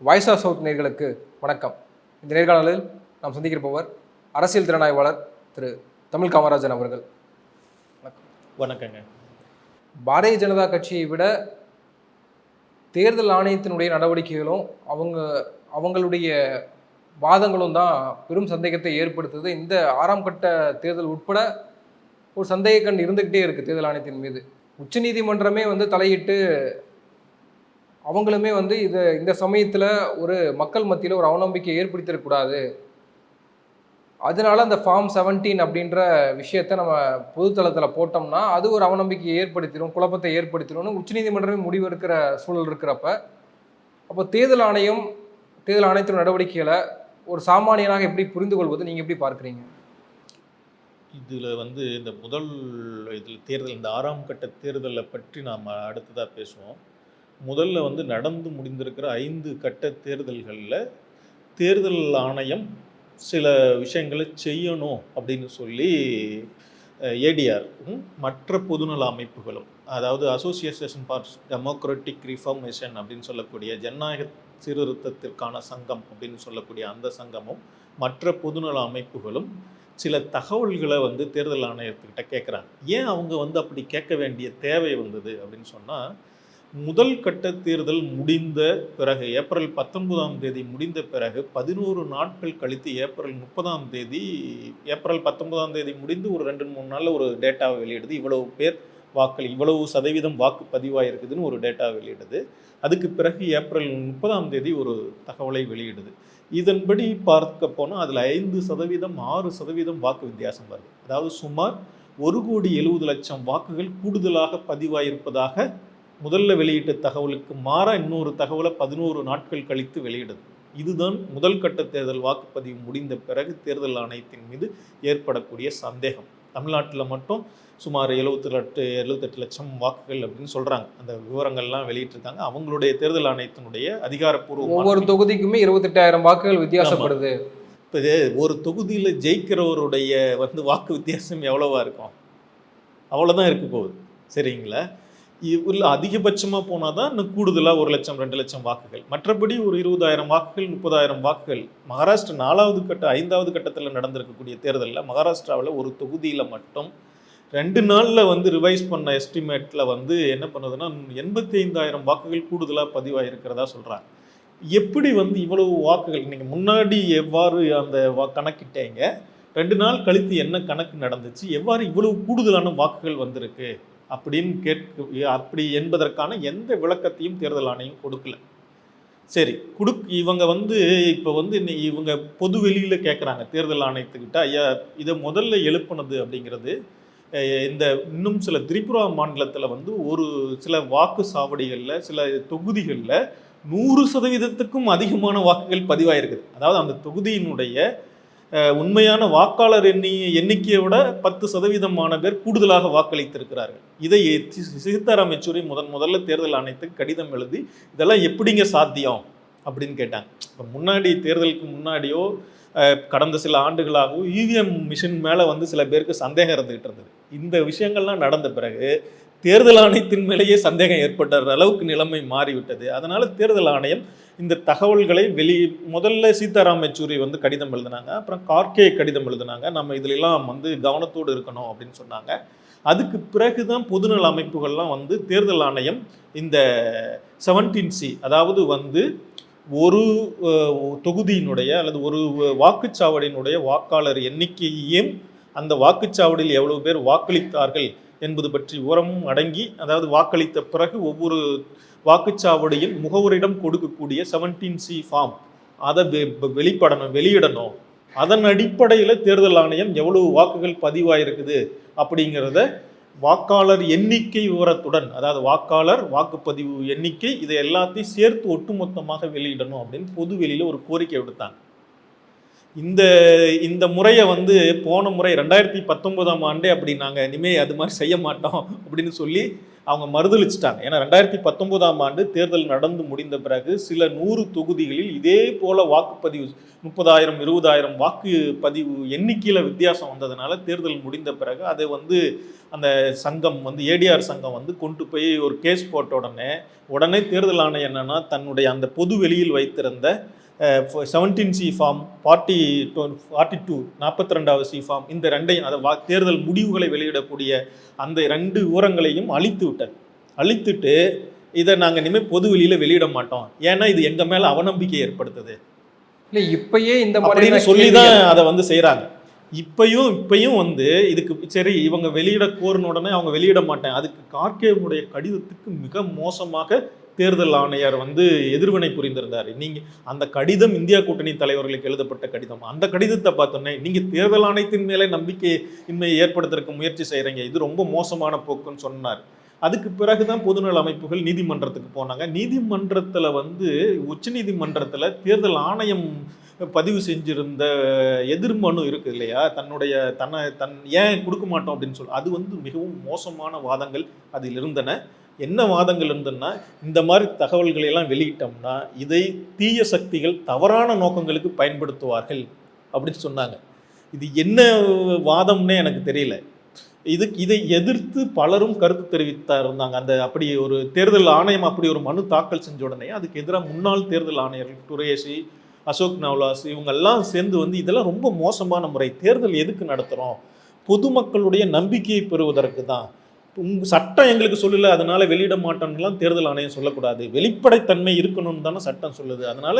Voice of south நேயர்களுக்கு வணக்கம். இந்த நேர்காணலில் நாம் சந்திக்கிறப்பவர் அரசியல் திறனாய்வாளர் திரு தமிழ் காமராஜன் அவர்கள். வணக்கம். வணக்கங்க. பாரதிய ஜனதா கட்சியை விட தேர்தல் ஆணையத்தினுடைய நடவடிக்கைகளும் அவங்களுடைய வாதங்களும் தான் பெரும் சந்தேகத்தை ஏற்படுத்துது. இந்த 6ஆம் கட்ட தேர்தல் உட்பட ஒரு சந்தேக கண் இருந்துகிட்டே இருக்கு தேர்தல் ஆணையத்தின் மீது. உச்சநீதிமன்றமே தலையிட்டு அவங்களுமே இந்த சமயத்தில் ஒரு மக்கள் மத்தியில் ஒரு அவநம்பிக்கை ஏற்படுத்திடக்கூடாது, அதனால அந்த ஃபார்ம் 17 அப்படின்ற விஷயத்த நம்ம பொதுத்தளத்தில் போட்டோம்னா அது ஒரு அவநம்பிக்கையை ஏற்படுத்திடும், குழப்பத்தை ஏற்படுத்திடும்னு உச்சநீதிமன்றமே முடிவு இருக்கிற சூழல் இருக்கிறப்ப, அப்போ தேர்தல் ஆணையத்தின் நடவடிக்கைகளை ஒரு சாமானியனாக எப்படி புரிந்து கொள்வது, நீங்கள் எப்படி பார்க்குறீங்க? இதில் இந்த தேர்தல், இந்த 6ஆம் கட்ட தேர்தலை பற்றி நாம் அடுத்ததாக பேசுவோம். முதல்ல நடந்து முடிந்திருக்கிற 5 கட்ட தேர்தல்களில் தேர்தல் ஆணையம் சில விஷயங்களை செய்யணும் அப்படின்னு சொல்லி ஏடிஆர் மற்ற பொதுநல அமைப்புகளும், அதாவது அசோசியேஷன் ஃபார் டெமோக்ராட்டிக் ரிஃபார்மேஷன் அப்படின்னு சொல்லக்கூடிய ஜனநாயக சீர்திருத்தத்திற்கான சங்கம் அப்படின்னு சொல்லக்கூடிய அந்த சங்கமும் மற்ற பொதுநல அமைப்புகளும் சில தகவல்களை தேர்தல் ஆணையத்துக்கிட்ட கேட்குறாங்க. ஏன் அவங்க அப்படி கேட்க வேண்டிய தேவை வந்தது அப்படின்னு சொன்னால், முதல் கட்ட தேர்தல் முடிந்த பிறகு ஏப்ரல் 19ஆம் தேதி முடிந்த பிறகு 11 நாட்கள் கழித்து ஏப்ரல் 19ஆம் தேதி முடிந்து ஒரு 2-3 நாளில் ஒரு டேட்டாவை வெளியிடுது. இவ்வளவு பேர் இவ்வளவு சதவீதம் வாக்கு பதிவாயிருக்குதுன்னு ஒரு டேட்டா வெளியிடுது. அதுக்கு பிறகு ஏப்ரல் 30ஆம் தேதி ஒரு தகவலை வெளியிடுது. இதன்படி பார்க்க போனால் அதில் 5%, 6% வாக்கு வித்தியாசம் வருது. அதாவது சுமார் 1,70,00,000 வாக்குகள் கூடுதலாக பதிவாயிருப்பதாக முதல்ல வெளியிட்ட தகவலுக்கு மாற இன்னொரு தகவலை 11 நாட்கள் கழித்து வெளியிடுது. இதுதான் முதல் கட்ட தேர்தல் வாக்குப்பதிவு முடிந்த பிறகு தேர்தல் ஆணையத்தின் மீது ஏற்படக்கூடிய சந்தேகம். தமிழ்நாட்டில் மட்டும் சுமார் 78 லட்சம் வாக்குகள் அப்படின்னு சொல்கிறாங்க. அந்த விவரங்கள்லாம் வெளியிட்டிருக்காங்க. அவங்களுடைய தேர்தல் ஆணையத்தினுடைய அதிகாரப்பூர்வ ஒவ்வொரு தொகுதிக்குமே 28,000 வாக்குகள் வித்தியாசப்படுது. இப்போ ஒரு தொகுதியில் ஜெயிக்கிறவருடைய வாக்கு வித்தியாசம் எவ்வளவா இருக்கும்? அவ்வளோதான் இருக்க போகுது. சரிங்களா? இல்லை அதிகபட்சமாக போனால் தான் இன்னும் கூடுதலாக 1 லட்சம் 2 லட்சம் வாக்குகள். மற்றபடி ஒரு 20,000 வாக்குகள் 30,000 வாக்குகள். மகாராஷ்டிரா 4வது கட்ட 5வது கட்டத்தில் நடந்திருக்கக்கூடிய தேர்தலில் மகாராஷ்டிராவில் ஒரு தொகுதியில் மட்டும் 2 நாளில் ரிவைஸ் பண்ண எஸ்டிமேட்டில் என்ன பண்ணுதுன்னா 85,000 வாக்குகள் கூடுதலாக பதிவாயிருக்கிறதா சொல்கிறாங்க. எப்படி இவ்வளவு வாக்குகள் நீங்கள் முன்னாடி எவ்வாறு அந்த கணக்கிட்டீங்க, 2 நாள் கழித்து என்ன கணக்கு நடந்துச்சு, எவ்வாறு இவ்வளவு கூடுதலான வாக்குகள் வந்திருக்கு அப்படின்னு அப்படி என்பதற்கான எந்த விளக்கத்தையும் தேர்தல் ஆணையம் கொடுக்கல. சரி, இவங்க இப்போ இவங்க பொது வெளியில் கேட்குறாங்க தேர்தல் ஆணையத்துக்கிட்ட, ஐயா இதை முதல்ல எழுப்புனது அப்படிங்கிறது இன்னும் சில திரிபுரா மாநிலத்தில் ஒரு சில வாக்கு சாவடிகளில் சில தொகுதிகளில் 100%க்கும் அதிகமான வாக்குகள் பதிவாயிருக்குது. அதாவது அந்த தொகுதியினுடைய உண்மையான வாக்காளர் எண்ணிக்கையை விட 10% பேர் கூடுதலாக வாக்களித்திருக்கிறார்கள். இதை சீதாராம் யெச்சூரி முதல்ல தேர்தல் ஆணையத்துக்கு கடிதம் எழுதி இதெல்லாம் எப்படிங்க சாத்தியம் அப்படின்னு கேட்டாங்க. இப்போ முன்னாடி தேர்தலுக்கு முன்னாடியோ கடந்த சில ஆண்டுகளாகவோ இவிஎம் மிஷின் மேலே சில பேருக்கு சந்தேகம் இருந்துகிட்டு இருந்தது. இந்த விஷயங்கள்லாம் நடந்த பிறகு தேர்தல் ஆணையத்தின் மேலேயே சந்தேகம் ஏற்பட்ட அளவுக்கு நிலைமை மாறிவிட்டது. அதனால தேர்தல் ஆணையம் இந்த தகவல்களை முதல்ல சீதாராம் யெச்சூரி கடிதம் எழுதினாங்க, அப்புறம் கார்கே கடிதம் எழுதினாங்க, நம்ம இதிலெல்லாம் கவனத்தோடு இருக்கணும் அப்படின்னு சொன்னாங்க. அதுக்கு பிறகுதான் பொதுநல அமைப்புகள்லாம் தேர்தல் ஆணையம் இந்த 17C, அதாவது ஒரு தொகுதியினுடைய அல்லது ஒரு வாக்குச்சாவடியினுடைய வாக்காளர் எண்ணிக்கையையும் அந்த வாக்குச்சாவடியில் எவ்வளவு பேர் வாக்களித்தார்கள் என்பது பற்றி விவரமும் அடங்கி, அதாவது வாக்களித்த பிறகு ஒவ்வொரு வாக்குச்சாவடியில் முகவரிடம் கொடுக்கக்கூடிய 17C ஃபார்ம் அதை வெளியிடணும். அதன் அடிப்படையில் தேர்தல் ஆணையம் எவ்வளவு வாக்குகள் பதிவாயிருக்குது அப்படிங்கிறத வாக்காளர் எண்ணிக்கை விவரத்துடன், அதாவது வாக்காளர் வாக்குப்பதிவு எண்ணிக்கை இதை எல்லாத்தையும் சேர்த்து ஒட்டுமொத்தமாக வெளியிடணும் அப்படின்னு பொது வெளியில் ஒரு கோரிக்கை விடுத்தாங்க. இந்த இந்த முறையை வந்து போன முறை 2019ஆம் ஆண்டே அப்படி நாங்கள் இனிமேல் அது மாதிரி செய்ய மாட்டோம் அப்படின்னு சொல்லி அவங்க மறுதளிச்சிட்டாங்க. ஏன்னா 2019ஆம் ஆண்டு தேர்தல் நடந்து முடிந்த பிறகு சில 100 தொகுதிகளில் இதே போல வாக்குப்பதிவு 30,000 20,000 வாக்குப்பதிவு எண்ணிக்கையில் வித்தியாசம் வந்ததுனால தேர்தல் முடிந்த பிறகு அதை வந்து அந்த சங்கம் வந்து ஏடிஆர் சங்கம் வந்து கொண்டு போய் ஒரு கேஸ் போட்ட உடனே தேர்தல் ஆணையம் என்னன்னா தன்னுடைய அந்த பொது வெளியில் வைத்திருந்த 17C ஃபார்ம் 42 42வது சி ஃபார்ம் இந்த ரெண்டையும் அதை தேர்தல் முடிவுகளை வெளியிடக்கூடிய அந்த 2 விவரங்களையும் அழித்துட்டு இதை நாங்கள் இனிமேல் பொது வெளியில வெளியிட மாட்டோம், ஏன்னா இது எங்க மேல அவநம்பிக்கை ஏற்படுத்துது இல்லை இப்பயே இந்த அப்படின்னு சொல்லி தான் அதை வந்து செய்கிறாங்க. இப்பயும் வந்து இதுக்கு சரி இவங்க வெளியிட கோரின உடனே அவங்க வெளியிட மாட்டேன், அதுக்கு கார்கேவுடைய கடிதத்துக்கு மிக மோசமாக தேர்தல் ஆணையர் வந்து எதிர்வினை புரிந்திருந்தார். நீங்க அந்த கடிதம் இந்தியா கூட்டணி தலைவர்களுக்கு எழுதப்பட்ட கடிதம், அந்த கடிதத்தை பார்த்தோன்னே நீங்க தேர்தல் ஆணையத்தின் மேலே நம்பிக்கை இன்மையை ஏற்படுத்துறதுக்கு முயற்சி செய்யறீங்க, இது ரொம்ப மோசமான போக்குன்னு சொன்னார். அதுக்கு பிறகுதான் பொதுநல அமைப்புகள் நீதிமன்றத்துக்கு போனாங்க. நீதிமன்றத்தில் வந்து உச்ச நீதிமன்றத்தில் தேர்தல் ஆணையம் பதிவு செஞ்சிருந்த எதிர்மனு இருக்கு இல்லையா, தன் ஏன் கொடுக்க மாட்டோம் அப்படின்னு சொல்லி, அது வந்து மிகவும் மோசமான வாதங்கள் அதில் இருந்தன. என்ன வாதங்கள் இருந்ததுன்னா, இந்த மாதிரி தகவல்களை எல்லாம் வெளியிட்டோம்னா இதை தீய சக்திகள் தவறான நோக்கங்களுக்கு பயன்படுத்துவார்கள் அப்படின்னு சொன்னாங்க. இது என்ன வாதம்னே எனக்கு தெரியல. இதை எதிர்த்து பலரும் கருத்து தெரிவித்தாங்க. அந்த அப்படி ஒரு தேர்தல் ஆணையம் அப்படி ஒரு மனு தாக்கல் செஞ்ச உடனே அதுக்கு எதிராக முன்னாள் தேர்தல் ஆணையர்கள் குரேஷி, அசோக் நவ்லாஸ் இவங்கெல்லாம் சேர்ந்து வந்து இதெல்லாம் ரொம்ப மோசமான முறை, தேர்தல் எதுக்கு நடத்துகிறோம், பொதுமக்களுடைய நம்பிக்கையை பெறுவதற்கு தான், சட்டம் எங்களுக்கு சொல்லல அதனால வெளியிட மாட்டோம்லாம் தேர்தல் ஆணையம் சொல்லக்கூடாது, வெளிப்படைத்தன்மை இருக்கணும்னு தானே சட்டம் சொல்லுது, அதனால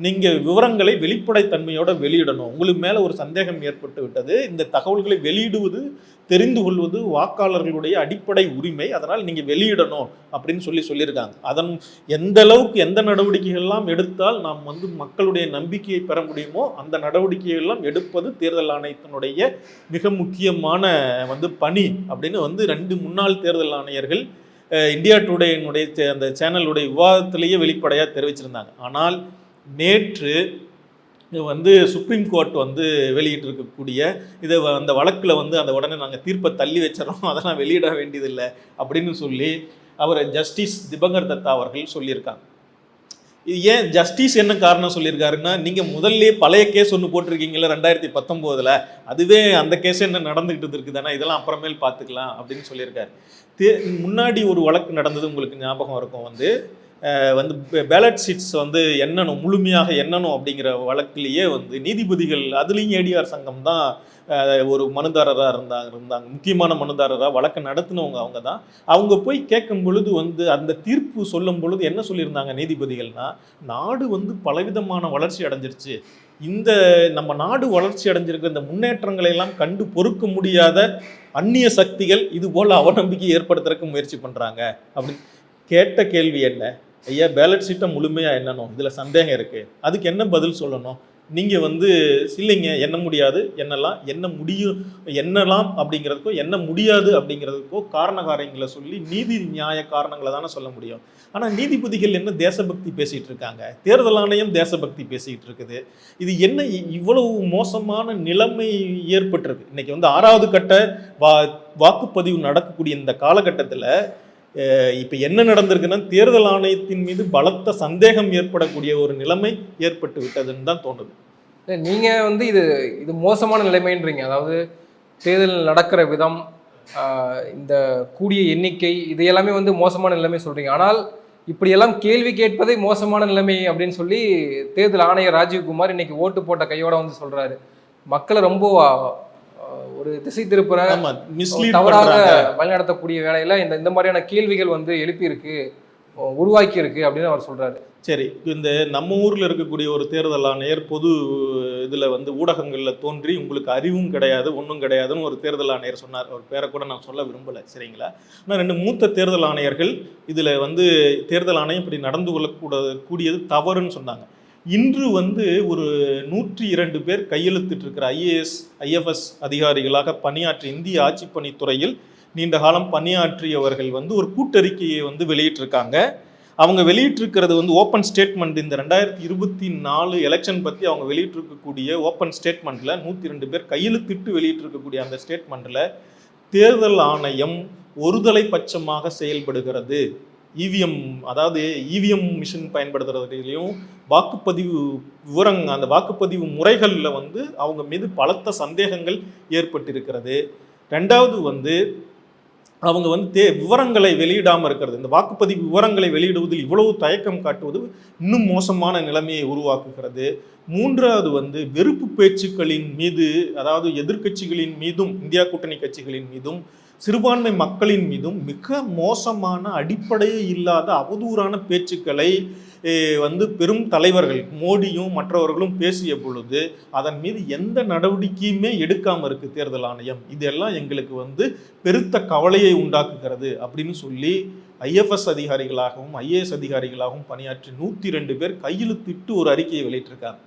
நீங்க விவரங்களை வெளிப்படைத்தன்மையோட வெளியிடணும், உங்களுக்கு மேல ஒரு சந்தேகம் ஏற்பட்டு விட்டது, இந்த தகவல்களை வெளியிடுவது தெரிந்து கொள்வது வாக்காளர்களுடைய அடிப்படை உரிமை, அதனால் நீங்க வெளியிடணும் அப்படின்னு சொல்லியிருக்காங்க. அதன் எந்த அளவுக்கு எந்த நடவடிக்கைகள்லாம் எடுத்தால் நாம் வந்து மக்களுடைய நம்பிக்கையை பெற முடியுமோ அந்த நடவடிக்கைகள்லாம் எடுப்பது தேர்தல் ஆணையத்தினுடைய மிக முக்கியமான வந்து பணி அப்படின்னு வந்து 2 முன்னாள் தேர்தல் ஆணையர்கள் இந்தியா டுடேனுடைய அந்த சேனலுடைய விவாதத்திலேயே வெளிப்படையாக தெரிவிச்சிருந்தாங்க. ஆனால் நேற்று வந்து சுப்ரீம் கோர்ட் வந்து வெளியிட்டு இருக்கக்கூடிய இதை அந்த வழக்கில் வந்து அந்த உடனே நாங்கள் தீர்ப்பை தள்ளி வச்சிடறோம், அதெல்லாம் வெளியிட வேண்டியதில்லை அப்படின்னு சொல்லி அவர் ஜஸ்டிஸ் திபங்கர் தத்தா அவர்கள் சொல்லியிருக்காங்க. இது ஏன் ஜஸ்டிஸ் என்ன காரணம் சொல்லியிருக்காருன்னா, நீங்கள் முதல்ல பழைய கேஸ் ஒன்று போட்டிருக்கீங்களா 2019, அதுவே அந்த கேஸ் என்ன நடந்துகிட்டு இருக்குது தானே, இதெல்லாம் அப்புறமேல் பார்த்துக்கலாம் அப்படின்னு சொல்லியிருக்காரு. முன்னாடி ஒரு வழக்கு நடந்தது உங்களுக்கு ஞாபகம் இருக்கும், வந்து பேலட் சீட்ஸ் வந்து எண்ணணும் முழுமையாக எண்ணணும் அப்படிங்கிற வழக்கிலேயே வந்து நீதிபதிகள் அதுலேயும் ஏடிஆர் சங்கம் தான் ஒரு மனுதாரராக இருந்தாங்க முக்கியமான மனுதாரராக வழக்கு நடத்தினவங்க அவங்க தான். அவங்க போய் கேட்கும் பொழுது வந்து அந்த தீர்ப்பு சொல்லும் பொழுது என்ன சொல்லியிருந்தாங்க நீதிபதிகள்னா, நாடு வந்து பலவிதமான வளர்ச்சி அடைஞ்சிருச்சு, இந்த நம்ம நாடு வளர்ச்சி அடைஞ்சிருக்கிற இந்த முன்னேற்றங்களை எல்லாம் கண்டு பொறுக்க முடியாத அந்நிய சக்திகள் இது போல் அவநம்பிக்கை ஏற்படுத்துறதுக்கு முயற்சி பண்ணுறாங்க அப்படின்னு கேட்ட கேள்வி என்ன, ஐயா பேலட் சீட்டை முழுமையாக எண்ணணும், இதில் சந்தேகம் இருக்குது, அதுக்கு என்ன பதில் சொல்லணும், நீங்கள் வந்து இல்லைங்க எண்ண முடியாது, என்ன முடியும் எண்ணலாம் அப்படிங்கிறதுக்கோ என்ன முடியாது அப்படிங்கிறதுக்கோ காரணங்களை சொல்லி நீதி நியாய காரணங்களை தானே சொல்ல முடியும். ஆனால் நீதிபதிகள் என்ன தேசபக்தி பேசிகிட்டு இருக்காங்க, தேர்தல் ஆணையம் தேசபக்தி பேசிக்கிட்டு இருக்குது, இது என்ன இவ்வளவு மோசமான நிலைமை ஏற்பட்டிருக்கு. இன்னைக்கு வந்து 6வது கட்ட வாக்குப்பதிவு நடக்கக்கூடிய இந்த காலகட்டத்தில் இப்போ என்ன நடந்திருக்குன்னா, தேர்தல் ஆணையத்தின் மீது பலத்த சந்தேகம் ஏற்படக்கூடிய ஒரு நிலைமை ஏற்பட்டு விட்டதுன்னு தான் தோணுது. நீங்கள் வந்து இது மோசமான நிலைமைன்றீங்க, அதாவது தேர்தல் நடக்கிற விதம், இந்த கூடிய எண்ணிக்கை, இது எல்லாமே வந்து மோசமான நிலைமை சொல்கிறீங்க. ஆனால் இப்படியெல்லாம் கேள்வி கேட்பதே மோசமான நிலைமை அப்படின்னு சொல்லி தேர்தல் ஆணையர் ராஜீவ்குமார் இன்னைக்கு ஓட்டு போட்ட கையோட வந்து சொல்கிறாரு. மக்களை ரொம்ப ஒரு திசை திருப்புற தவறாக வழிநடத்தக்கூடிய வேலையில இந்த மாதிரியான கேள்விகள் வந்து எழுப்பியிருக்கு, உருவாக்கி இருக்கு அப்படின்னு அவர் சொல்றாரு. சரி, இந்த நம்ம ஊர்ல இருக்கக்கூடிய ஒரு தேர்தல் ஆணையர் பொது இதுல வந்து ஊடகங்கள்ல தோன்றி உங்களுக்கு அறிவும் கிடையாது ஒன்றும் கிடையாதுன்னு ஒரு தேர்தல் ஆணையர் சொன்னார். அவர் பேரை கூட நான் சொல்ல விரும்பலை, சரிங்களா? ஆனால் 2 மூத்த தேர்தல் ஆணையர்கள் இதுல வந்து தேர்தல் ஆணையம் இப்படி நடந்து கூடியது தவறுன்னு சொன்னாங்க. இன்று வந்து ஒரு 102 பேர் கையெழுத்திட்டு இருக்கிற IAS IFS அதிகாரிகளாக பணியாற்றி இந்திய ஆட்சி பணித்துறையில் நீண்ட காலம் பணியாற்றியவர்கள் வந்து ஒரு கூட்டறிக்கையை வந்து வெளியிட்டிருக்காங்க. அவங்க வெளியிட்டிருக்கிறது வந்து ஓப்பன் ஸ்டேட்மெண்ட். இந்த 2024 எலெக்ஷன் பற்றி அவங்க வெளியிட்டிருக்கக்கூடிய ஓப்பன் ஸ்டேட்மெண்ட்டில் 102 பேர் கையெழுத்திட்டு வெளியிட்டிருக்கக்கூடிய அந்த ஸ்டேட்மெண்ட்டில் தேர்தல் ஆணையம் ஒருதலை பட்சமாக செயல்படுகிறது. இவிஎம், அதாவது இவிஎம் மிஷின் பயன்படுத்துறதுலையும் வாக்குப்பதிவு அந்த வாக்குப்பதிவு முறைகளில் வந்து அவங்க மீது பலத்த சந்தேகங்கள் ஏற்பட்டிருக்கிறது. ரெண்டாவது வந்து அவங்க வந்து விவரங்களை வெளியிடாமல் இருக்கிறது. இந்த வாக்குப்பதிவு விவரங்களை வெளியிடுவதில் இவ்வளவு தயக்கம் காட்டுவது இன்னும் மோசமான நிலைமையை உருவாக்குகிறது. மூன்றாவது வந்து வெறுப்பு பேச்சுக்களின் மீது, அதாவது எதிர்க்கட்சிகளின் மீதும் இந்தியா கூட்டணி கட்சிகளின் மீதும் சிறுபான்மை மக்களின் மீதும் மிக மோசமான அடிப்படையே இல்லாத அவதூறான பேச்சுக்களை வந்து பெரும் தலைவர்கள் மோடியும் மற்றவர்களும் பேசிய பொழுது அதன் மீது எந்த நடவடிக்கையுமே எடுக்காமல் இருக்கு தேர்தல் ஆணையம். இதெல்லாம் எங்களுக்கு வந்து பெருத்த கவலையை உண்டாக்குகிறது அப்படின்னு சொல்லி ஐஎஃப்எஸ் அதிகாரிகளாகவும் ஐஏஎஸ் அதிகாரிகளாகவும் பணியாற்றி 102 பேர் கையெழுத்திட்டு ஒரு அறிக்கையை வெளியிட்டிருக்காங்க.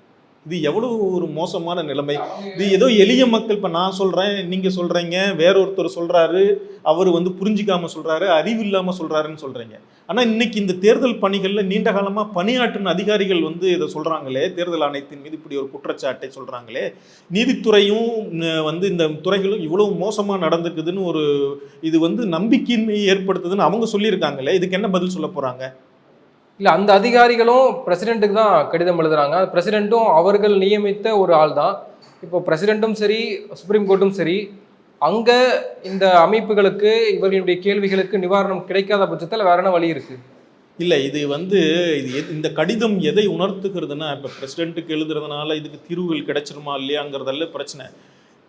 இது எவ்வளவு ஒரு மோசமான நிலைமை. இது ஏதோ எளிய மக்கள், இப்போ நான் சொல்கிறேன், நீங்கள் சொல்கிறீங்க, வேறொருத்தர் சொல்கிறாரு, அவர் வந்து புரிஞ்சிக்காமல் சொல்கிறாரு, அறிவு இல்லாமல் சொல்கிறாருன்னு சொல்கிறீங்க. ஆனால் இன்னைக்கு இந்த தேர்தல் பணிகளில் நீண்ட காலமாக பணியாற்றின அதிகாரிகள் வந்து இதை சொல்கிறாங்களே, தேர்தல் ஆணையத்தின் மீது இப்படி ஒரு குற்றச்சாட்டை சொல்கிறாங்களே, நீதித்துறையும் வந்து இந்த துறைகளும் இவ்வளவு மோசமாக நடந்துக்குதுன்னு ஒரு இது வந்து நம்பிக்கையின்மையை ஏற்படுத்துதுன்னு அவங்க சொல்லியிருக்காங்களே, இதுக்கு என்ன பதில் சொல்ல போகிறாங்க? இல்லை, அந்த அதிகாரிகளும் பிரசிடென்ட்டுக்கு தான் கடிதம் எழுதுறாங்க. பிரசிடென்ட்டும் அவர்கள் நியமித்த ஒரு ஆள் தான். இப்போ பிரசிடென்ட்டும் சரி, சுப்ரீம் கோர்ட்டும் சரி, அங்கே இந்த அமைப்புகளுக்கு இவர்களுடைய கேள்விகளுக்கு நிவாரணம் கிடைக்காத பட்சத்தில் வேற என்ன வழி இருக்கு? இல்லை, இது வந்து இந்த கடிதம் எதை உணர்த்துகிறதுனா, இப்போ பிரசிடென்ட்டுக்கு எழுதுறதுனால இதுக்கு தீர்வுகள் கிடைச்சிருமா இல்லையாங்கிறதல்ல பிரச்சனை.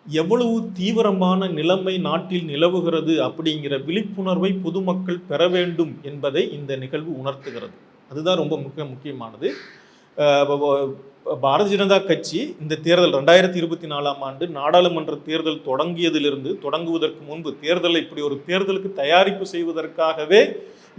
எவ்வளவு தீவிரமான நிலைமை நாட்டில் நிலவுகிறது அப்படிங்கிற விழிப்புணர்வை பொதுமக்கள் பெற வேண்டும் என்பதை இந்த நிகழ்வு உணர்த்துகிறது. அதுதான் ரொம்ப முக்கியமானது. பாரதிய ஜனதா கட்சி இந்த தேர்தல் 2024ஆம் ஆண்டு நாடாளுமன்ற தேர்தல் தொடங்குவதற்கு முன்பு தேர்தலை இப்படி ஒரு தேர்தலுக்கு தயாரிப்பு செய்வதற்காகவே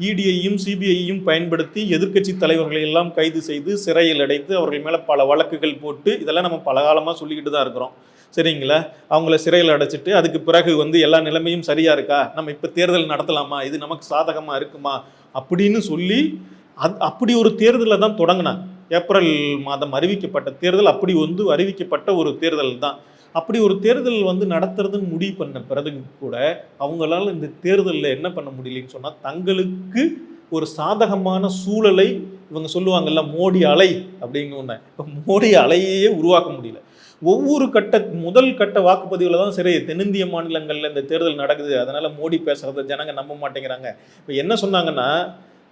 இடியையும் சிபிஐயும் பயன்படுத்தி எதிர்க்கட்சி தலைவர்களை எல்லாம் கைது செய்து சிறையில் அடைத்து அவர்கள் மேலே பல வழக்குகள் போட்டு, இதெல்லாம் நம்ம பல காலமாக சொல்லிக்கிட்டு தான் இருக்கிறோம். சரிங்களா? அவங்கள சிறையில் அடைச்சிட்டு அதுக்கு பிறகு வந்து எல்லா நிலைமையும் சரியா இருக்கா, நம்ம இப்போ தேர்தல் நடத்தலாமா, இது நமக்கு சாதகமாக இருக்குமா அப்படின்னு சொல்லி அப்படி ஒரு தேர்தலை தான் தொடங்கினாங்க. ஏப்ரல் மாதம் அறிவிக்கப்பட்ட தேர்தல் அப்படி வந்து அறிவிக்கப்பட்ட ஒரு தேர்தல் தான். அப்படி ஒரு தேர்தல் வந்து நடத்துறதுன்னு முடிவு பண்ண பிறகு கூட அவங்களால இந்த தேர்தலில் என்ன பண்ண முடியலன்னு சொன்னால், தங்களுக்கு ஒரு சாதகமான சூழலை, இவங்க சொல்லுவாங்கல்ல மோடி அலை அப்படிங்கிற ஒன்று, இப்போ மோடி அலையே உருவாக்க முடியல. ஒவ்வொரு முதல் கட்ட வாக்குப்பதிவில் தான் சரி, தென்னிந்திய மாநிலங்களில் இந்த தேர்தல் நடக்குது, அதனால மோடி பேசுறத ஜனங்க நம்ப மாட்டேங்கிறாங்க. இப்போ என்ன சொன்னாங்கன்னா,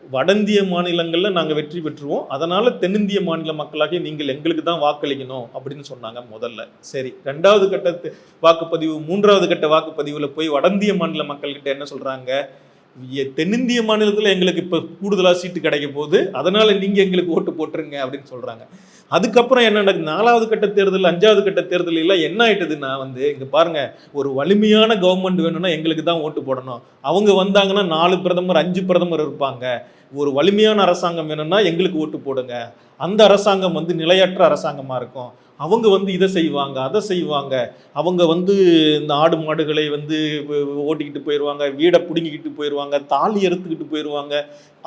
வடந்திய மாநிலங்களில் நாங்கள் வெற்றி பெற்றுவோம், அதனால தென்னிந்திய மாநில மக்களாகிய நீங்கள் எங்களுக்கு தான் வாக்களிக்கணும் அப்படின்னு சொன்னாங்க முதல்ல. சரி, 2வது கட்ட வாக்குப்பதிவு 3வது கட்ட வாக்குப்பதிவில் போய் வடந்திய மாநில மக்கள்கிட்ட என்ன சொல்கிறாங்க, தென்னிந்திய மாநிலத்தில் எங்களுக்கு இப்போ கூடுதலாக சீட்டு கிடைக்க போகுது, அதனால நீங்கள் எங்களுக்கு ஓட்டு போட்டுருங்க அப்படின்னு சொல்கிறாங்க. அதுக்கப்புறம் என்ன நடக்குது, 4வது கட்ட தேர்தல் 5வது கட்ட தேர்தல் எல்லாம் என்ன ஆயிட்டதுன்னா வந்து, இங்கே பாருங்க, ஒரு வலிமையான கவர்மெண்ட் வேணும்னா எங்களுக்கு தான் ஓட்டு போடணும், அவங்க வந்தாங்கன்னா 4 பிரதமர் 5 பிரதமர் இருப்பாங்க, ஒரு வலிமையான அரசாங்கம் வேணும்னா எங்களுக்கு ஓட்டு போடுங்க, அந்த அரசாங்கம் வந்து நிலையற்ற அரசாங்கமாக இருக்கும், அவங்க வந்து இதை செய்வாங்க அதை செய்வாங்க, அவங்க வந்து இந்த ஆடு மாடுகளை வந்து ஓட்டிக்கிட்டு போயிடுவாங்க, வீடை பிடுங்கிக்கிட்டு போயிடுவாங்க, தாலி எடுத்துக்கிட்டு போயிடுவாங்க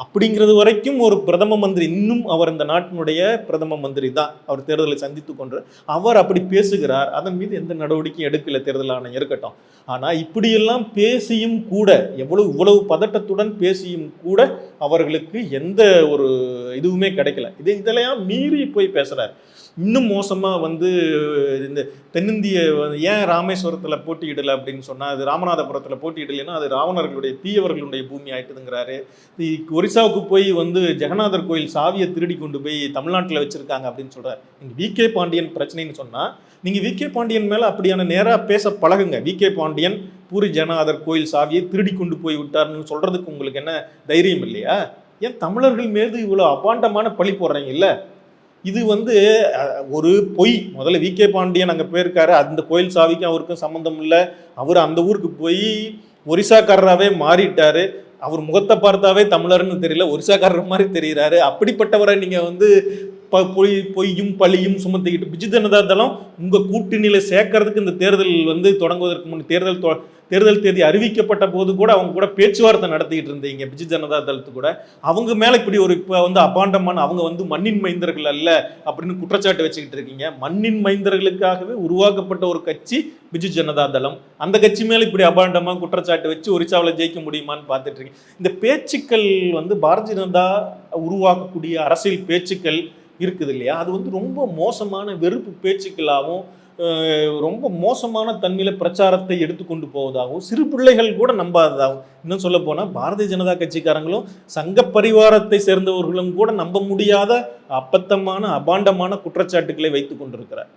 அப்படிங்கிறது வரைக்கும் ஒரு பிரதம மந்திரி, இன்னும் அவர் இந்த நாட்டினுடைய பிரதம மந்திரி தான், அவர் தேர்தலை சந்தித்து கொண்டு அவர் அப்படி பேசுகிறார். அதன் மீது எந்த நடவடிக்கையும் எடுக்கல தேர்தல் ஆணையம், இருக்கட்டும். ஆனால் இப்படியெல்லாம் பேசியும் கூட, இவ்வளவு பதட்டத்துடன் பேசியும் கூட அவர்களுக்கு எந்த ஒரு இதுவுமே கிடைக்கல. இதெல்லாம் மீறி போய் பேசுகிறார். இன்னும் மோசமாக வந்து இந்த தென்னிந்திய ஏன் ராமேஸ்வரத்தில் போட்டியிடலை அப்படின்னு சொன்னால், அது ராமநாதபுரத்தில் போட்டியிடலைன்னா அது ராவணர்களுடைய தீயவர்களுடைய பூமி ஆயிட்டுதுங்கிறாரு. ஒரிசாவுக்கு போய் வந்து ஜெகநாதர் கோயில் சாவியை திருடி கொண்டு போய் தமிழ்நாட்டில் வச்சுருக்காங்க அப்படின்னு சொல்கிறார். நீங்கள் விகே பாண்டியன் பிரச்சனைன்னு சொன்னால், நீங்கள் விகே பாண்டியன் மேலே அப்படியான நேராக பேச பழகுங்க. விகே பாண்டியன் பூரி ஜெகநாதர் கோயில் சாவியை திருடி கொண்டு போய் விட்டார்னு சொல்கிறதுக்கு உங்களுக்கு என்ன தைரியம் இல்லையா? ஏன் தமிழர்கள் மீது இவ்வளோ அபாண்டமான பழி போடுறீங்க? இல்லை, இது வந்து ஒரு பொய். முதல்ல விகே பாண்டியன் அங்கே போயிருக்காரு, அந்த கோயில் சாவிக்கும் அவருக்கும் சம்மந்தம் இல்லை, அவர் அந்த ஊருக்கு போய் ஒரிசாக்காரராகவே மாறிட்டாரு, அவர் முகத்தை பார்த்தாவே தமிழர்னு தெரியல, ஒரிசாக்காரர் மாதிரி தெரிகிறாரு. அப்படிப்பட்டவரை நீங்கள் வந்து பொய்யும் பழியும் சுமத்திக்கிட்டு பிஜு ஜனதா தளம் உங்கள் கூட்டணியில் சேர்க்கறதுக்கு இந்த தேர்தல் வந்து தொடங்குவதற்கு முன் தேர்தல் தேதி அறிவிக்கப்பட்ட போது கூட அவங்க கூட பேச்சுவார்த்தை நடத்திக்கிட்டு இருந்தீங்க பிஜு ஜனதா தளத்து கூட. அவங்க மேல இப்படி ஒரு இப்போ வந்து அபாண்டமான அவங்க வந்து மண்ணின் மைந்தர்கள் அல்ல அப்படின்னு குற்றச்சாட்டு வச்சுக்கிட்டு இருக்கீங்க. மண்ணின் மைந்தர்களுக்காகவே உருவாக்கப்பட்ட ஒரு கட்சி பிஜு ஜனதா தளம். அந்த கட்சி மேல இப்படி அபாண்டமா குற்றச்சாட்டு வச்சு ஒரிசாவில் ஜெயிக்க முடியுமான்னு பார்த்துட்டு இருக்கீங்க. இந்த பேச்சுக்கள் வந்து பாரதிய ஜனதா உருவாக்கக்கூடிய அரசியல் பேச்சுக்கள் இருக்குது இல்லையா, அது வந்து ரொம்ப மோசமான வெறுப்பு பேச்சுக்களாகவும் ரொம்ப மோசமான தன்மையில பிரச்சாரத்தை எடுத்துக்கொண்டு போவதாகவும் சிறு பிள்ளைகள் கூட நம்பாததாகவும், இன்னும் சொல்ல போனா பாரதிய ஜனதா கட்சிக்காரங்களும் சங்க பரிவாரத்தை சேர்ந்தவர்களும் கூட நம்ப முடியாத அப்பத்தமான அபாண்டமான குற்றச்சாட்டுக்களை வைத்துக் கொண்டிருக்கிறார்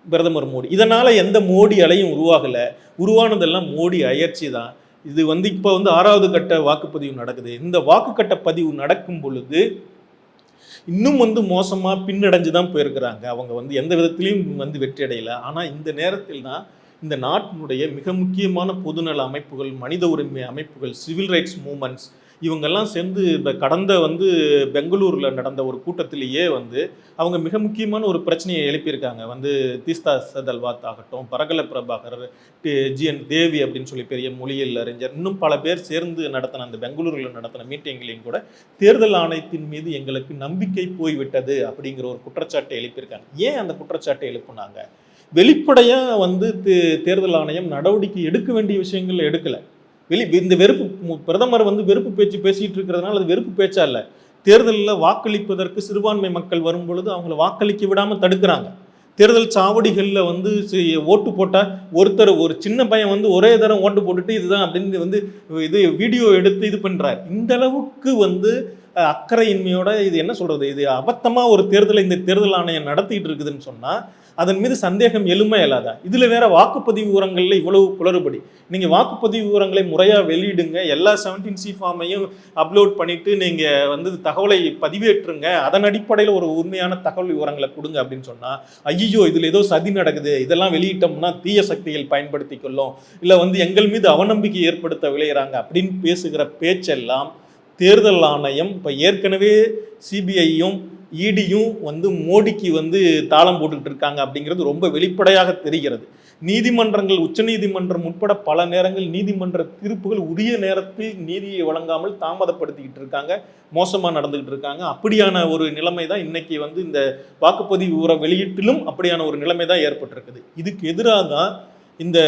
பிரதமர் மோடி. இதனால எந்த மோடி அலையும் உருவாகல, உருவானதெல்லாம் மோடி அயற்சி தான். இது வந்து இப்போ வந்து 6வது கட்ட வாக்குப்பதிவு நடக்குது. இந்த வாக்குக்கட்ட பதிவு நடக்கும் பொழுது இன்னும் வந்து மோசமாக பின்னடைஞ்சு தான் போயிருக்கிறாங்க. அவங்க வந்து எந்த விதத்திலையும் வந்து வெற்றி அடையலை. ஆனால் இந்த நேரத்தில் தான் இந்த நாட்டினுடைய மிக முக்கியமான பொதுநல அமைப்புகள், மனித உரிமை அமைப்புகள், சிவில் ரைட்ஸ் மூமெண்ட்ஸ் இவங்கெல்லாம் சேர்ந்து இந்த கடந்த வந்து பெங்களூரில் நடந்த ஒரு கூட்டத்திலேயே வந்து அவங்க மிக முக்கியமான ஒரு பிரச்சனையை எழுப்பியிருக்காங்க. வந்து தீஸ்தா சதல்வாத் ஆகட்டும், பரகல பிரபாகர், GN தேவி அப்படின்னு சொல்லி பெரிய மொழியியல் அறிஞர், இன்னும் பல பேர் சேர்ந்து நடத்தின அந்த பெங்களூரில் நடத்தின மீட்டிங்லையும் கூட தேர்தல் ஆணையத்தின் மீது எங்களுக்கு நம்பிக்கை போய்விட்டது அப்படிங்கிற ஒரு குற்றச்சாட்டை எழுப்பியிருக்காங்க. ஏன் அந்த குற்றச்சாட்டை எழுப்புனாங்க? வெளிப்படையாக வந்து தேர்தல் ஆணையம் நடவடிக்கை எடுக்க வேண்டிய விஷயங்கள் எடுக்கலை. இந்த வெறுப்பு பிரதமர் வந்து வெறுப்பு பேச்சு பேசிட்டு இருக்கிறதுனால அது வெறுப்பு பேச்சா இல்லை. தேர்தலில் வாக்களிப்பதற்கு சிறுபான்மை மக்கள் வரும் பொழுது அவங்கள வாக்களிக்க விடாமல் தடுக்கிறாங்க. தேர்தல் சாவடிகளில் வந்து ஓட்டு போட்டால் ஒருத்தர் ஒரு சின்ன பையன் வந்து ஒரே தரம் ஓட்டு போட்டுட்டு இதுதான் அப்படின்னு வந்து இது வீடியோ எடுத்து இது பண்ணுறார். இந்த அளவுக்கு வந்து அக்கறையின்மையோட இது என்ன சொல்கிறது, இது அபத்தமாக ஒரு தேர்தலை இந்த தேர்தல் ஆணையம் நடத்திட்டு இருக்குதுன்னு சொன்னால் அதன் மீது சந்தேகம் எழுமை இல்லாதா? இதில் வேற வாக்குப்பதிவு விவரங்களில் இவ்வளவு குளறுபடி. நீங்கள் வாக்குப்பதிவு விவரங்களை முறையாக வெளியிடுங்க, எல்லா 17C ஃபார்மையும் அப்லோட் பண்ணிவிட்டு நீங்கள் வந்து தகவலை பதிவேற்றுங்க, அதன் அடிப்படையில் ஒரு உண்மையான தகவல் விவரங்களை கொடுங்க அப்படின்னு சொன்னால், ஐயோ இதில் ஏதோ சதி நடக்குது, இதெல்லாம் வெளியிட்டோம்னா தீய சக்திகள் பயன்படுத்தி கொள்ளும், இல்லை வந்து எங்கள் மீது அவநம்பிக்கை ஏற்படுத்த விளையிறாங்க அப்படின்னு பேசுகிற பேச்செல்லாம் தேர்தல் ஆணையம் இப்போ ஏற்கனவே சிபிஐயும் இடியும் வந்து மோடிக்கு வந்து தாளம் போட்டுக்கிட்டு இருக்காங்க அப்படிங்கிறது ரொம்ப வெளிப்படையாக தெரிகிறது. நீதிமன்றங்கள், உச்சநீதிமன்றம் உட்பட பல நேரங்கள் நீதிமன்ற தீர்ப்புகள் உரிய நேரத்தில் நீதியை வழங்காமல் தாமதப்படுத்திக்கிட்டு இருக்காங்க, மோசமாக நடந்துகிட்டு இருக்காங்க. அப்படியான ஒரு நிலைமை தான் இன்னைக்கு வந்து இந்த வாக்குப்பதிவு விவர வெளியீட்டிலும் அப்படியான ஒரு நிலைமை தான் ஏற்பட்டிருக்குது. இதுக்கு எதிராக தான் இந்த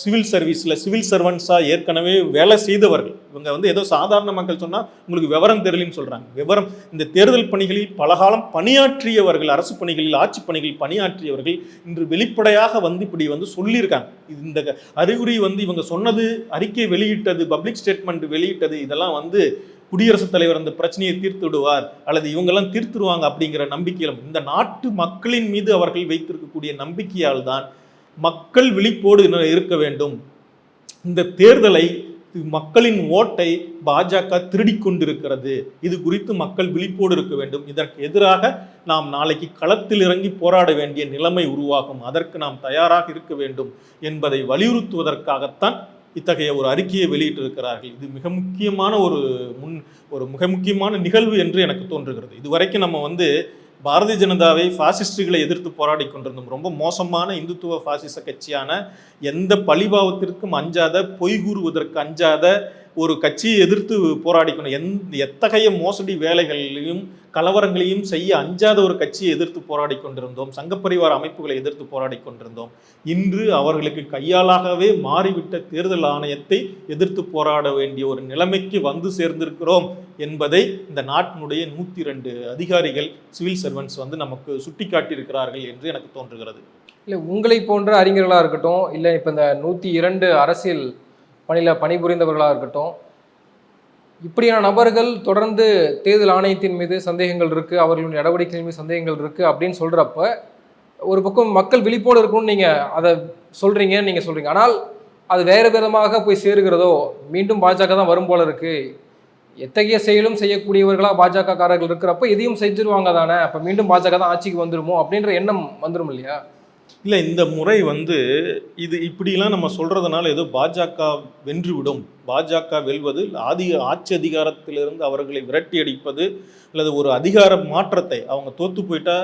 சிவில் சர்வீஸில் சிவில் சர்வன்ஸாக ஏற்கனவே வேலை செய்தவர்கள், இவங்க வந்து ஏதோ சாதாரண மக்கள் சொன்னால் உங்களுக்கு விவரம் தெரியலன்னு சொல்கிறாங்க. விவரம் இந்த தேர்தல் பணிகளில் பலகாலம் பணியாற்றியவர்கள், அரசு பணிகளில் ஆட்சி பணிகளில் பணியாற்றியவர்கள் இன்று வெளிப்படையாக வந்து இப்படி வந்து சொல்லியிருக்காங்க. இந்த அறிகுறி வந்து இவங்க சொன்னது, அறிக்கை வெளியிட்டது, பப்ளிக் ஸ்டேட்மெண்ட் வெளியிட்டது, இதெல்லாம் வந்து குடியரசுத் தலைவர் அந்த பிரச்சனையை தீர்த்து விடுவார் அல்லது இவங்கெல்லாம் தீர்த்துடுவாங்க அப்படிங்கிற நம்பிக்கையிலும் இந்த நாட்டு மக்களின் மீது அவர்கள் வைத்திருக்கக்கூடிய நம்பிக்கையால் தான் மக்கள் விழிப்போடு இருக்க வேண்டும். இந்த தேர்தலை, மக்களின் ஓட்டை பாஜக திருடி கொண்டிருக்கிறது. இது குறித்து மக்கள் விழிப்போடு இருக்க வேண்டும். இதற்கு எதிராக நாம் நாளைக்கு களத்தில் இறங்கி போராட வேண்டிய நிலைமை உருவாகும். அதற்கு நாம் தயாராக இருக்க வேண்டும் என்பதை வலியுறுத்துவதற்காகத்தான் இத்தகைய ஒரு அறிக்கையை வெளியிட்டிருக்கிறார்கள். இது மிக முக்கியமான ஒரு மிக முக்கியமான நிகழ்வு என்று எனக்கு தோன்றுகிறது. இதுவரைக்கும் நம்ம வந்து பாரதிய ஜனதாவை பாசிஸ்டுகளை எதிர்த்து போராடி கொண்டிருந்தோம். ரொம்ப மோசமான இந்துத்துவ பாசிச கட்சியான, எந்த பழிபாவத்திற்கும் அஞ்சாத, பொய் கூறுவதற்கு அஞ்சாத ஒரு கட்சியை எதிர்த்து போராடிக்கணும். எத்தகைய மோசடி வேலைகளையும் கலவரங்களையும் செய்ய அஞ்சாத ஒரு கட்சியை எதிர்த்து போராடி கொண்டிருந்தோம். சங்கப்பரிவார அமைப்புகளை எதிர்த்து போராடி கொண்டிருந்தோம். இன்று அவர்களுக்கு கையாளாகவே மாறிவிட்ட தேர்தல் ஆணையத்தை எதிர்த்து போராட வேண்டிய ஒரு நிலைமைக்கு வந்து சேர்ந்திருக்கிறோம் என்பதை இந்த நாட்டினுடைய 102 அதிகாரிகள், சிவில் சர்வன்ட்ஸ் வந்து நமக்கு சுட்டி காட்டியிருக்கிறார்கள் என்று எனக்கு தோன்றுகிறது. இல்லை, உங்களை போன்ற அறிஞர்களாக இருக்கட்டும், இல்லை இப்போ இந்த 102 அரசியல் பணியில் பணிபுரிந்தவர்களாக இருக்கட்டும், இப்படியான நபர்கள் தொடர்ந்து தேர்தல் ஆணையத்தின் மீது சந்தேகங்கள் இருக்குது, அவர்களுடைய நடவடிக்கைகள் மீது சந்தேகங்கள் இருக்குது அப்படின்னு சொல்கிறப்ப, ஒரு பக்கம் மக்கள் விழிப்போடு இருக்கணும்னு நீங்கள் அதை சொல்கிறீங்க. ஆனால் அது வேறு விதமாக போய் சேருகிறதோ, மீண்டும் பாஜக தான் வரும் போல இருக்குது, எத்தகைய செயலும் செய்யக்கூடியவர்களாக பாஜக காரர்கள் இருக்கிறப்ப இதையும் செஞ்சிருவாங்க தானே, அப்போ மீண்டும் பாஜக தான் ஆட்சிக்கு வந்துருமோ அப்படின்ற எண்ணம் வந்துடும் இல்லையா? இல்லை, இந்த முறை வந்து இது இப்படிலாம் நம்ம சொல்றதுனால ஏதோ பாஜக வென்றுவிடும், பாஜக வெல்வது, ஆட்சி அதிகாரத்திலிருந்து அவர்களை விரட்டி அடிப்பது, அல்லது ஒரு அதிகார மாற்றத்தை, அவங்க தோத்து போயிட்டா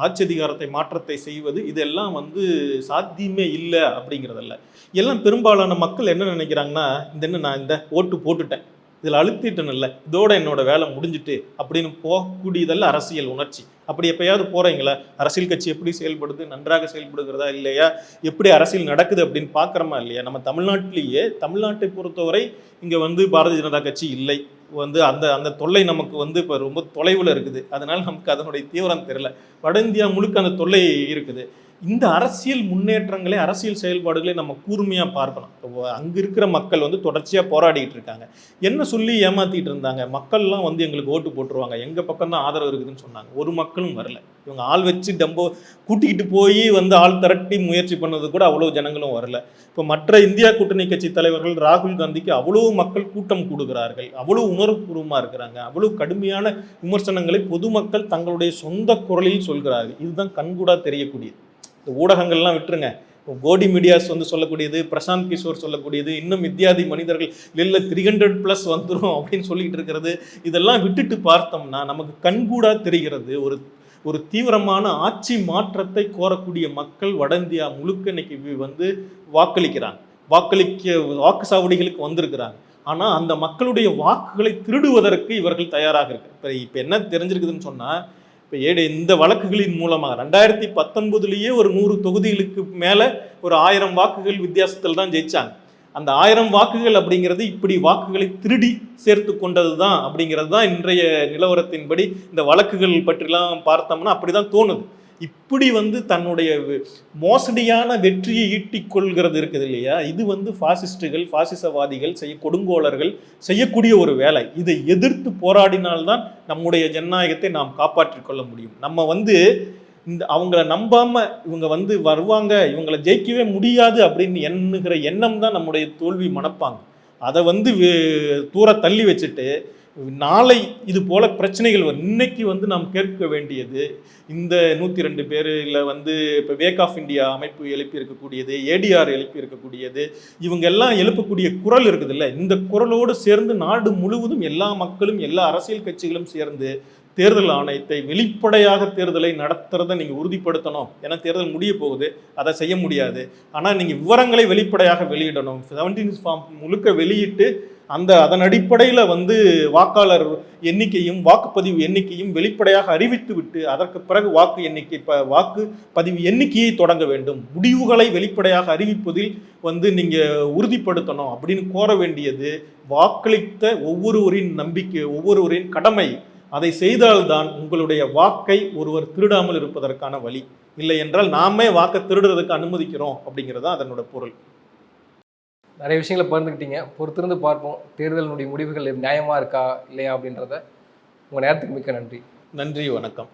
ஆட்சி அதிகாரத்தை மாற்றத்தை செய்வது, இதெல்லாம் வந்து சாத்தியமே இல்லை அப்படிங்கிறதல்ல. எல்லாம் பெரும்பாலான மக்கள் என்ன நினைக்கிறாங்கன்னா, நான் இந்த ஓட்டு போட்டுட்டேன், இதில் அழுத்திட்டேன்னு இல்லை, இதோட என்னோட வேலை முடிஞ்சுட்டு அப்படின்னு போகக்கூடியதல்ல அரசியல் உணர்ச்சி. அப்படி எப்பயாவது போகிறீங்களா? அரசியல் கட்சி எப்படி செயல்படுது, நன்றாக செயல்படுகிறதா இல்லையா, எப்படி அரசியல் நடக்குது அப்படின்னு பார்க்குறோமா இல்லையா? நம்ம தமிழ்நாட்டை பொறுத்தவரை இங்கே வந்து பாரதிய ஜனதா கட்சி இல்லை, வந்து அந்த அந்த தொல்லை நமக்கு வந்து இப்போ ரொம்ப தொலைவில் இருக்குது. அதனால நமக்கு அதனுடைய தீவிரம் தெரியல. வட இந்தியா முழுக்க அந்த தொல்லை இருக்குது. இந்த அரசியல் முன்னேற்றங்களை, அரசியல் செயல்பாடுகளை நம்ம கூர்மையாக பார்க்கணும். இப்போ அங்கே இருக்கிற மக்கள் வந்து தொடர்ச்சியாக போராடிட்டு இருக்காங்க. என்ன சொல்லி ஏமாத்திட்டு இருந்தாங்க? மக்கள்லாம் வந்து எங்களுக்கு ஓட்டு போட்டுருவாங்க, எங்கள் பக்கம் தான் ஆதரவு இருக்குதுன்னு சொன்னாங்க. ஒரு மக்களும் வரல. இவங்க ஆள் வச்சு கூட்டிக்கிட்டு போய் வந்து ஆள் திரட்டி முயற்சி பண்ணது கூட அவ்வளோ ஜனங்களும் வரல. இப்போ மற்ற இந்தியா கூட்டணி கட்சி தலைவர்கள் ராகுல் காந்திக்கு அவ்வளோ மக்கள் கூட்டம் கூடுகிறார்கள், அவ்வளோ உணர்வுபூர்வமாக இருக்கிறாங்க, அவ்வளோ கடுமையான விமர்சனங்களை பொதுமக்கள் தங்களுடைய சொந்த குரலில் சொல்கிறார்கள். இதுதான் கண்கூடா தெரியக்கூடியது. இந்த ஊடகங்கள்லாம் விட்டுருங்க, கோடி மீடியாஸ் வந்து சொல்லக்கூடியது, பிரசாந்த் கிஷோர் சொல்லக்கூடியது, இன்னும் இத்தியாதி மனிதர்கள் இல்லை 300+ வந்துடும் அப்படின்னு சொல்லிட்டு இருக்கிறது, இதெல்லாம் விட்டுட்டு பார்த்தோம்னா நமக்கு கண்கூடா தெரிகிறது ஒரு தீவிரமான ஆட்சி மாற்றத்தை கோரக்கூடிய மக்கள் வட இந்தியா முழுக்க இன்னைக்கு வந்து வாக்களிக்கிறாங்க, வாக்கு சாவடிகளுக்கு வந்திருக்கிறாங்க. ஆனால் அந்த மக்களுடைய வாக்குகளை திருடுவதற்கு இவர்கள் தயாராக இருக்கு. இப்போ என்ன தெரிஞ்சிருக்குதுன்னு சொன்னால், இப்போ இந்த வழக்குகளின் மூலமாக 2019 ஒரு 100 தொகுதிகளுக்கு மேலே ஒரு 1000 வாக்குகள் வித்தியாசத்தில் தான் ஜெயிச்சாங்க. அந்த 1000 வாக்குகள் அப்படிங்கிறது இப்படி வாக்குகளை திருடி சேர்த்து கொண்டது தான் அப்படிங்கிறது தான் இன்றைய நிலவரத்தின்படி இந்த வழக்குகள் பற்றிலாம் பார்த்தோம்னா அப்படி தான் தோணுது. இப்படி வந்து தன்னுடைய மோசடியான வெற்றியை ஈட்டிக்கொள்கிறது இருக்குது இல்லையா, இது வந்து பாசிஸ்டுகள், பாசிசவாதிகள் கொடுங்கோலர்கள் செய்யக்கூடிய ஒரு வேலை. இதை எதிர்த்து போராடினால்தான் நம்முடைய ஜனநாயகத்தை நாம் காப்பாற்றிக் கொள்ள முடியும். நம்ம வந்து அவங்கள நம்பாம இவங்க வந்து வருவாங்க, இவங்களை ஜெயிக்கவே முடியாது அப்படின்னு எண்ணுகிற எண்ணம் தான் நம்முடைய தோல்வி மனப்பாங்க. அதை வந்து தூர தள்ளி வச்சுட்டு நாளை இது போல பிரச்சனைகள் வரும். இன்னைக்கு வந்து நாம் கேட்க வேண்டியது, இந்த 102 பேர் இல்லை வந்து இப்போ வேக் ஆஃப் இந்தியா அமைப்பு எழுப்பி இருக்கக்கூடியது, ஏடிஆர் எழுப்பி இருக்கக்கூடியது, இவங்க எல்லாம் எழுப்பக்கூடிய குரல் இருக்குது இல்லை, இந்த குரலோடு சேர்ந்து நாடு முழுவதும் எல்லா மக்களும், எல்லா அரசியல் கட்சிகளும் சேர்ந்து தேர்தல் ஆணையத்தை வெளிப்படையாக தேர்தலை நடத்துறதை நீங்கள் உறுதிப்படுத்தணும். ஏன்னா தேர்தல் முடிய போகுது, அதை செய்ய முடியாது. ஆனால் நீங்கள் விவரங்களை வெளிப்படையாக வெளியிடணும். 17 ஃபார்ம் முழுக்க வெளியிட்டு அதன் அடிப்படையில் வந்து வாக்காளர் எண்ணிக்கையும் வாக்குப்பதிவு எண்ணிக்கையும் வெளிப்படையாக அறிவித்து விட்டு அதற்கு பிறகு வாக்குப்பதிவு எண்ணிக்கையை தொடங்க வேண்டும். முடிவுகளை வெளிப்படையாக அறிவிப்பதில் வந்து நீங்கள் உறுதிப்படுத்தணும் அப்படின்னு கோர வேண்டியது வாக்களித்த ஒவ்வொருவரின் நம்பிக்கை, ஒவ்வொருவரின் கடமை. அதை செய்தால்தான் உங்களுடைய வாக்கை ஒருவர் திருடாமல் இருப்பதற்கான வழி. இல்லை என்றால் நாமே வாக்கை திருடுறதுக்கு அனுமதிக்கிறோம் அப்படிங்கிறது தான் அதனோட பொருள். நிறைய விஷயங்களை பகிர்ந்துக்கிட்டீங்க. பொறுத்திருந்து பார்ப்போம் தேர்தலினுடைய முடிவுகள் நியாயமாக இருக்கா இல்லையா அப்படின்றத. உங்கள் நேரத்துக்கு மிக்க நன்றி. நன்றி, வணக்கம்.